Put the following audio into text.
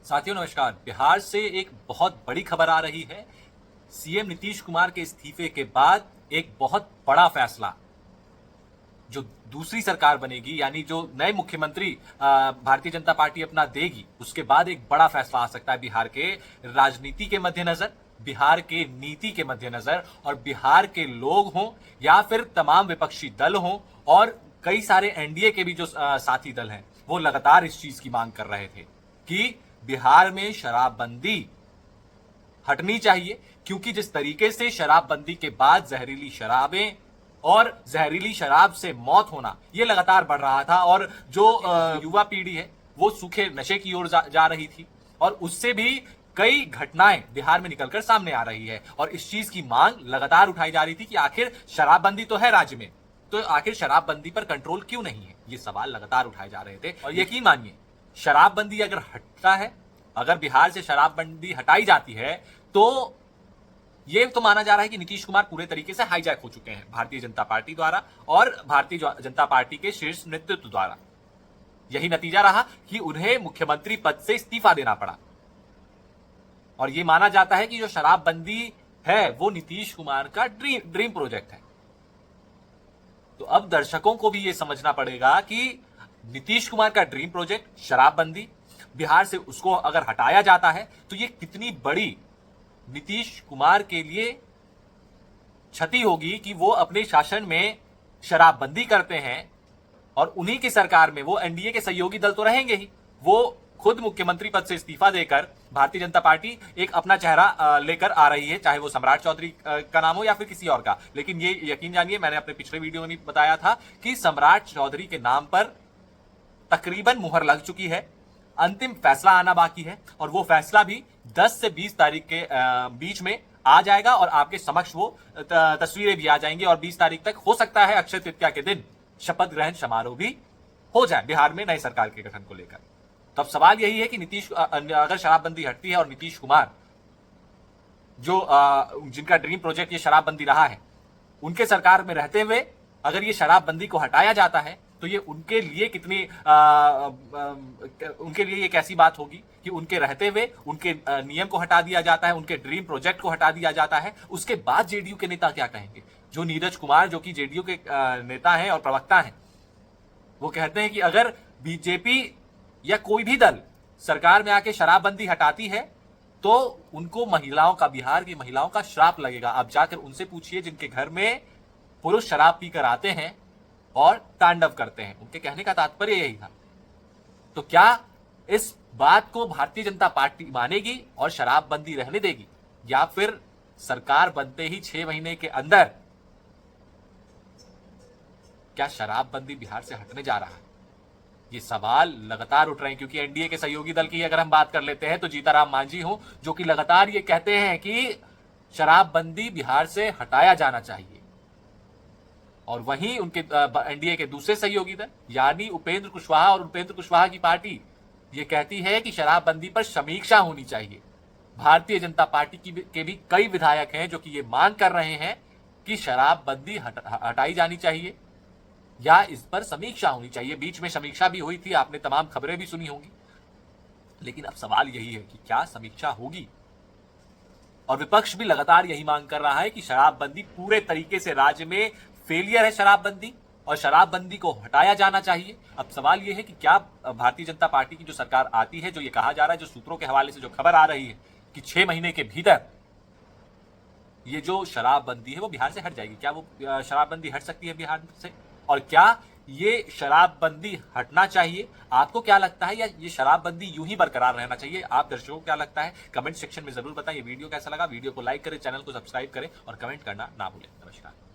साथियों नमस्कार। बिहार से एक बहुत बड़ी खबर आ रही है। सीएम नीतीश कुमार के इस्तीफे के बाद एक बहुत बड़ा फैसला जो दूसरी सरकार बनेगी, यानी जो नए मुख्यमंत्री भारतीय जनता पार्टी अपना देगी, उसके बाद एक बड़ा फैसला आ सकता है बिहार के राजनीति के मद्देनजर, बिहार के नीति के मद्देनजर, और बिहार के लोग हों या फिर तमाम विपक्षी दल हों और कई सारे एनडीए के भी जो साथी दल हैं, वो लगातार इस चीज की मांग कर रहे थे कि बिहार में शराबबंदी हटनी चाहिए। क्योंकि जिस तरीके से शराबबंदी के बाद जहरीली शराबें और जहरीली शराब से मौत होना ये लगातार बढ़ रहा था, और जो युवा पीढ़ी है वो सूखे नशे की ओर जा रही थी, और उससे भी कई घटनाएं बिहार में निकलकर सामने आ रही है। और इस चीज की मांग लगातार उठाई जा रही थी कि आखिर शराबबंदी तो है राज्य में, तो आखिर शराबबंदी पर कंट्रोल क्यों नहीं है, ये सवाल लगातार उठाए जा रहे थे। और यकीन मानिए, शराबबंदी अगर हटता है, अगर बिहार से शराबबंदी हटाई जाती है, तो ये तो माना जा रहा है कि नीतीश कुमार पूरे तरीके से हाईजैक हो चुके हैं भारतीय जनता पार्टी द्वारा और भारतीय जनता पार्टी के शीर्ष नेतृत्व द्वारा। यही नतीजा रहा कि उन्हें मुख्यमंत्री पद से इस्तीफा देना पड़ा। और यह माना जाता है कि जो शराबबंदी है वो नीतीश कुमार का ड्रीम प्रोजेक्ट है। तो अब दर्शकों को भी यह समझना पड़ेगा कि नीतीश कुमार का ड्रीम प्रोजेक्ट शराबबंदी, बिहार से उसको अगर हटाया जाता है तो यह कितनी बड़ी नीतीश कुमार के लिए क्षति होगी कि वो अपने शासन में शराबबंदी करते हैं और उन्हीं की सरकार में वो एनडीए के सहयोगी दल तो रहेंगे ही, वो खुद मुख्यमंत्री पद से इस्तीफा देकर भारतीय जनता पार्टी एक अपना चेहरा लेकर आ रही है, चाहे वो सम्राट चौधरी का नाम हो या फिर किसी और का। लेकिन ये यकीन जानिए, मैंने अपने पिछले वीडियो में बताया था कि सम्राट चौधरी के नाम पर तकरीबन मुहर लग चुकी है, अंतिम फैसला आना बाकी है, और वो फैसला भी 10 से 20 तारीख के बीच में आ जाएगा और आपके समक्ष वो तस्वीरें भी आ जाएंगी। और 20 तारीख तक हो सकता है अक्षय तृतीया के दिन शपथ ग्रहण समारोह भी हो जाए बिहार में नई सरकार के गठन को लेकर। तो अब सवाल यही है कि नीतीश, अगर शराबबंदी हटती है और नीतीश कुमार जो जिनका ड्रीम प्रोजेक्ट ये शराबबंदी रहा है, उनके सरकार में रहते हुए अगर ये शराबबंदी को हटाया जाता है तो ये उनके लिए कितनी उनके लिए ये कैसी बात होगी कि उनके रहते हुए उनके नियम को हटा दिया जाता है, उनके ड्रीम प्रोजेक्ट को हटा दिया जाता है। उसके बाद जेडीयू के नेता क्या कहेंगे? जो नीरज कुमार, जो कि जेडीयू के नेता हैं और प्रवक्ता हैं, वो कहते हैं कि अगर बीजेपी या कोई भी दल सरकार में आके शराबबंदी हटाती है तो उनको महिलाओं का, बिहार की महिलाओं का श्राप लगेगा। आप जाकर उनसे पूछिए जिनके घर में पुरुष शराब पीकर आते हैं और तांडव करते हैं। उनके कहने का तात्पर्य यही था। तो क्या इस बात को भारतीय जनता पार्टी मानेगी और शराबबंदी रहने देगी, या फिर सरकार बनते ही 6 महीने के अंदर क्या शराबबंदी बिहार से हटने जा रहा है? ये सवाल लगातार उठ रहे हैं, क्योंकि एनडीए के सहयोगी दल की अगर हम बात कर लेते हैं तो जीताराम मांझी हो, जो कि लगातार ये कहते हैं कि शराबबंदी बिहार से हटाया जाना चाहिए। और वहीं उनके एनडीए के दूसरे सहयोगी दल यानी उपेंद्र कुशवाहा और उपेंद्र कुशवाहा की पार्टी ये कहती है कि शराबबंदी पर समीक्षा होनी चाहिए। भारतीय जनता पार्टी के भी कई विधायक हैं जो कि ये मांग कर रहे हैं कि शराबबंदी हटाई जानी चाहिए या इस पर समीक्षा होनी चाहिए। बीच में समीक्षा भी हुई थी, आपने तमाम खबरें भी सुनी होंगी। लेकिन अब सवाल यही है कि क्या समीक्षा होगी? और विपक्ष भी लगातार यही मांग कर रहा है कि शराबबंदी पूरे तरीके से राज्य में फेलियर है शराबबंदी, और शराबबंदी को हटाया जाना चाहिए। अब सवाल यह है कि क्या भारतीय जनता पार्टी की जो सरकार आती है, जो ये कहा जा रहा है, जो सूत्रों के हवाले से जो खबर आ रही है कि 6 महीने के भीतर ये जो शराबबंदी है वो बिहार से हट जाएगी, क्या वो शराबबंदी हट सकती है बिहार से? और क्या ये शराबबंदी हटना चाहिए? आपको क्या लगता है, या ये शराबबंदी यूं ही बरकरार रहना चाहिए? आप दर्शकों को क्या लगता है कमेंट सेक्शन में जरूर बताएं। ये वीडियो कैसा लगा? वीडियो को लाइक करें, चैनल को सब्सक्राइब करें और कमेंट करना ना भूलें। नमस्कार।